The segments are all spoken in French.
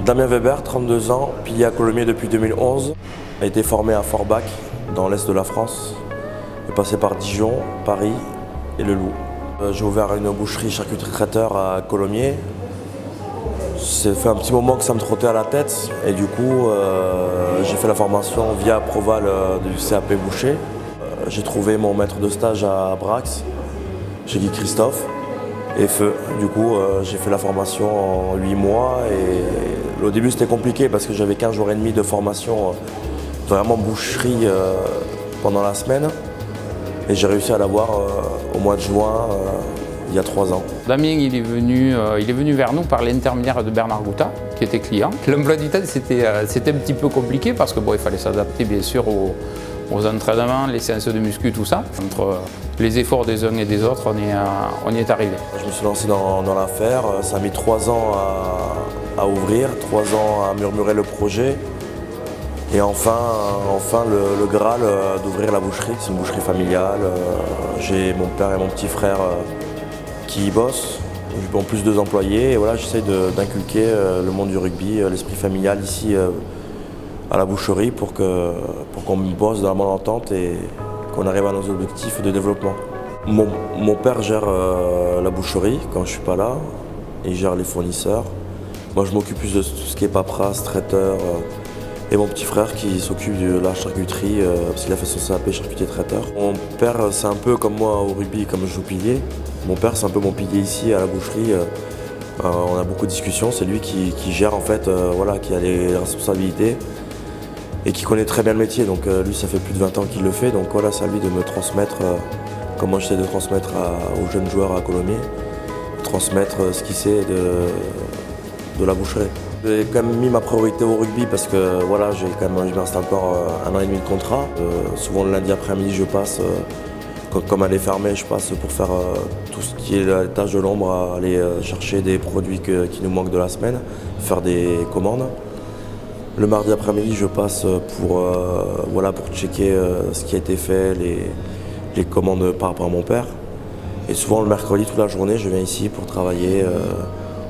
Damien Weber, 32 ans, pilier à Colomiers depuis 2011, a été formé à Forbach, dans l'est de la France. Il est passé par Dijon, Paris et Le Loup. J'ai ouvert une boucherie charcuterie traiteur à Colomiers. Ça fait un petit moment que ça me trottait à la tête et du coup j'ai fait la formation via Proval du CAP boucher. J'ai trouvé mon maître de stage à Brax, chez Guy Christophe et Feu. Du coup j'ai fait la formation en 8 mois et au début c'était compliqué parce que j'avais 15 jours et demi de formation vraiment boucherie pendant la semaine et j'ai réussi à l'avoir au mois de juin il y a 3 ans. Damien il est venu vers nous par l'intermédiaire de Bernard Gouta qui était client. L'emploi du temps c'était un petit peu compliqué parce que bon, il fallait s'adapter bien sûr aux entraînements, les séances de muscu, tout ça. Entre les efforts des uns et des autres, on y est arrivé. Je me suis lancé dans l'affaire, ça a mis 3 ans à ouvrir, 3 ans à murmurer le projet. Et enfin le Graal d'ouvrir la boucherie. C'est une boucherie familiale. J'ai mon père et mon petit frère qui y bossent. En plus 2 employés. Et voilà, j'essaye d'inculquer le monde du rugby, l'esprit familial ici à la boucherie pour qu'on bosse dans la bonne entente et qu'on arrive à nos objectifs de développement. Mon père gère la boucherie quand je ne suis pas là. Il gère les fournisseurs. Moi, je m'occupe plus de tout ce qui est paperasse, traiteur. Et mon petit frère qui s'occupe de la charcuterie parce qu'il a fait son CAP charcutier traiteur. Mon père c'est un peu comme moi au rugby, comme je joue pilier. Mon père c'est un peu mon pilier ici à la boucherie. On a beaucoup de discussions, c'est lui qui gère en fait, voilà, qui a les responsabilités et qui connaît très bien le métier. Donc lui ça fait plus de 20 ans qu'il le fait, donc voilà, c'est à lui de me transmettre comme moi j'essaie de transmettre aux jeunes joueurs à Colomiers, transmettre ce qu'il sait de la boucherie. J'ai quand même mis ma priorité au rugby parce que voilà, je me reste encore 1 an et demi de contrat. Souvent le lundi après-midi je passe, comme elle est fermée, je passe pour faire tout ce qui est la tâche de l'ombre, aller chercher des produits qui nous manquent de la semaine, faire des commandes. Le mardi après-midi je passe pour checker ce qui a été fait, les commandes par rapport à mon père. Et souvent le mercredi toute la journée je viens ici pour travailler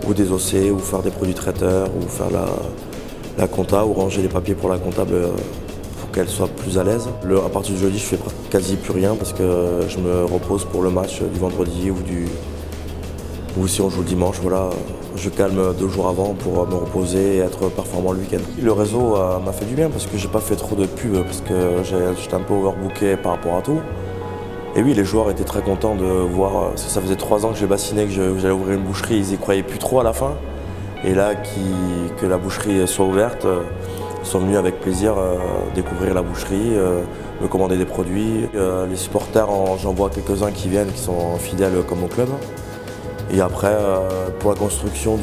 ou désosser, ou faire des produits traiteurs, ou faire la compta, ou ranger les papiers pour la comptable pour qu'elle soit plus à l'aise. À partir du jeudi, je fais quasi plus rien parce que je me repose pour le match du vendredi ou si on joue le dimanche, voilà, je calme 2 jours avant pour me reposer et être performant le week-end. Le réseau m'a fait du bien parce que j'ai pas fait trop de pub parce que j'étais un peu overbooké par rapport à tout. Et oui, les joueurs étaient très contents de voir, parce que ça faisait 3 ans que j'ai bassiné que j'allais ouvrir une boucherie, ils y croyaient plus trop à la fin. Et là, que la boucherie soit ouverte, ils sont venus avec plaisir découvrir la boucherie, me commander des produits. Les supporters, j'en vois quelques-uns qui viennent, qui sont fidèles comme au club. Et après, pour la construction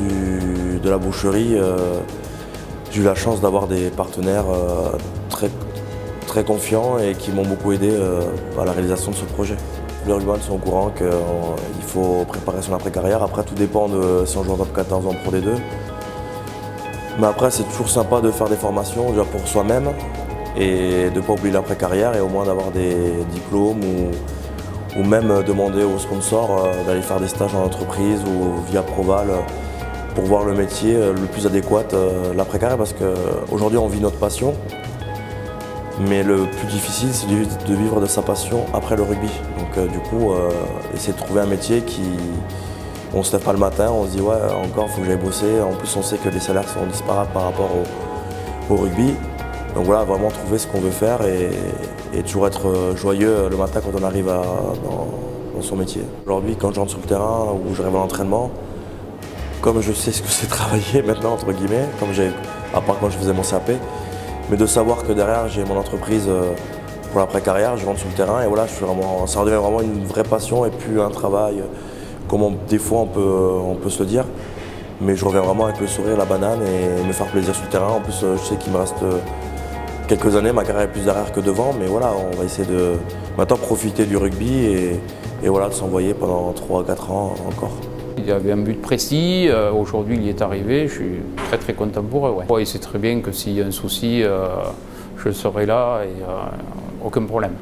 de la boucherie, j'ai eu la chance d'avoir des partenaires très confiants et qui m'ont beaucoup aidé à la réalisation de ce projet. Les rugbyman sont au courant qu'il faut préparer son après-carrière. Après, tout dépend de si on joue en top 14 ou en Pro D2. Mais après, c'est toujours sympa de faire des formations déjà pour soi-même et de ne pas oublier l'après-carrière et au moins d'avoir des diplômes ou même demander aux sponsors d'aller faire des stages en entreprise ou via Proval pour voir le métier le plus adéquat, l'après-carrière, parce qu'aujourd'hui on vit notre passion. Mais le plus difficile, c'est de vivre de sa passion après le rugby. Donc du coup, essayer de trouver un métier on se lève pas le matin, on se dit ouais, encore il faut que j'aille bosser. En plus, on sait que les salaires sont disparates par rapport au rugby. Donc voilà, vraiment trouver ce qu'on veut faire et toujours être joyeux le matin quand on arrive dans son métier. Aujourd'hui, quand je rentre sur le terrain ou j'arrive à l'entraînement, comme je sais ce que c'est travailler maintenant, entre guillemets, à part quand je faisais mon CAP, mais de savoir que derrière j'ai mon entreprise pour l'après-carrière, je rentre sur le terrain et voilà, ça redevient vraiment une vraie passion et plus un travail comme des fois on peut se le dire. Mais je reviens vraiment avec le sourire, la banane et me faire plaisir sur le terrain. En plus, je sais qu'il me reste quelques années, ma carrière est plus derrière que devant, mais voilà, on va essayer de maintenant profiter du rugby et voilà, de s'envoyer pendant 3 à 4 ans encore. Il y avait un but précis, aujourd'hui il y est arrivé, je suis très content pour eux. Ouais. Il sait très bien que s'il y a un souci, je serai là et aucun problème.